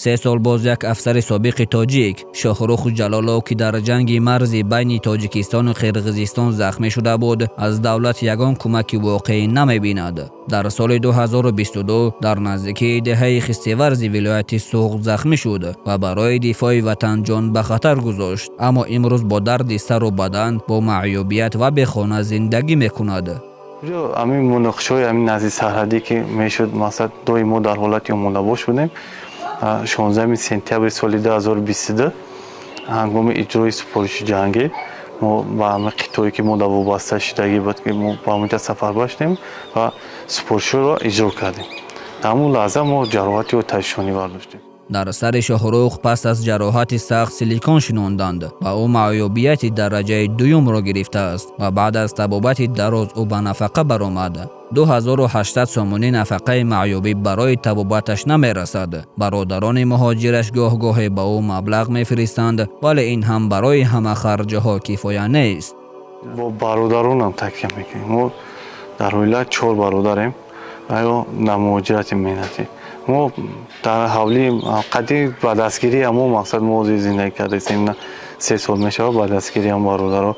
3 سال باز یک افسر سابق تاجیک شاهرخ جلالو که در جنگ مرزی بین تاجیکستان و قرقیزستان زخمی شده بود از دولت یگان کمک واقعی نمی‌بیند. در سال 2022 در نزدیکی دهه خستیورز ولایت سوغد زخمی شد و برای دفاع وطن جان به خطر گذاشت، اما امروز با درد سر و بدن با معیوبیت و به خانه زندگی میکند. همین مناقشه‌های همین نزدیک سرحدی که میشد مثلا دوی ما در حالت ملاباش بودیم 16 سپتامبر سال 2022 هنگام اجرای سپارش جنگی ما با همه قطعی که ما در وابسته شدگی بود که ما با اونجا سفر داشتیم و سپارش را اجرا کردیم. در اون لحظه ما جراحتی و تشخیصی برداشتیم. در سر شاهرخ پس از جراحت سخت سیلیکون شناندند و او معیوبیت درجه دوم را گرفته است و بعد از طبابت دراز او به نفقه برآمد. 2800 سومونی نفقه معیوبی برای طبابتش نمی رسد. برادران مهاجرش گاه گاه به او مبلغ می فرستند، ولی این هم برای همه خرجه ها کفایه نیست. با برادرانم تکیه میکنیم. ما در ولایت 4 برادریم و مهاجرت مهنتی. ما در حوالی قدی با دستگیری همون مقصد موضوع زندگی کردیم. 3 سال میشه با دستگیری هم برادرها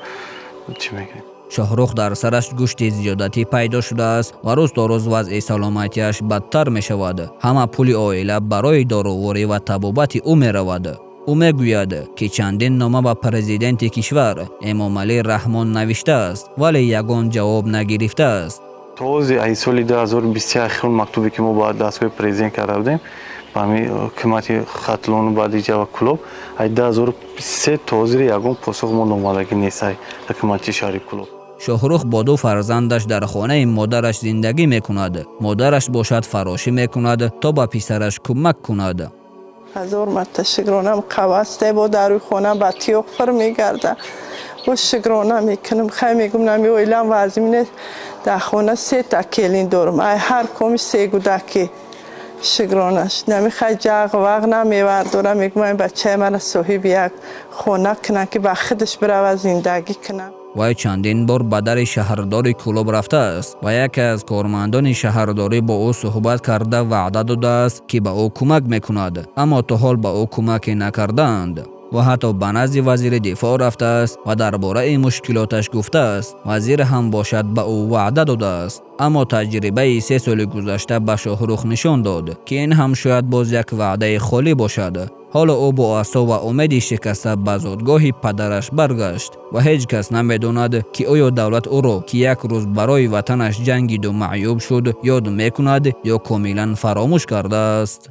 چی میکنیم. شاهرخ در سرش گوشت زیادتی پیدا شده است و روز تا روز وضع سلامتیش بدتر می شود. همه پول عائله برای داروواری و طبابت او می رود. او می گوید که چندین نامه به پرزیدنت کشور امام علی رحمان نوشته است ولی یگان جواب نگرفته است. تازه ای سال 2020 اخیر مکتوبی که ما با دستگاه پرزیدنت کرده بودیم با همین حکومت خطلون بادیجا و کلوب ای 2023 تازه یگان پاسخ ما نامادگی نیست حکومت شهری کلوب. شاهرخ با 2 فرزندش در خانه مادرش زندگی میکند. مادرش باشد فراشی میکند تا به پسرش کمک کند. 1000 مرتبه شکرانم قواسته با در روی خانه با تیوق پر میگرده و شکرانه میکنم. خیلی میگم نمی اویلم وزمینه در خانه 3 تکیلین دارم ای هر کمی 3 گودکی شکرانش نمیخوای جاق وقت نمیورداره. میگم این بچه من صاحب یک خانه کنه که با خودش بره و زندگی کنه. وی چندین بار به در شهرداری کلوب رفته است و یکی از کارمندان شهرداری با او صحبت کرده وعده داده است که به او کمک میکند، اما تا حال به او کمک نکردند. و حتی به نزد وزیر دفاع رفته است و درباره مشکلاتش گفته است. وزیر هم باشد به او وعده داده است، اما تجربه 3 سال گذشته به شاهرخ نشان داد که این هم شاید باز یک وعده خالی باشد. حالا او با آسا و امید شکسته به زادگاه پدرش برگشت و هیچ کس نمیداند که آیا دولت او را که یک روز برای وطنش جنگید و معیوب شد یاد میکند یا کاملا فراموش کرده است.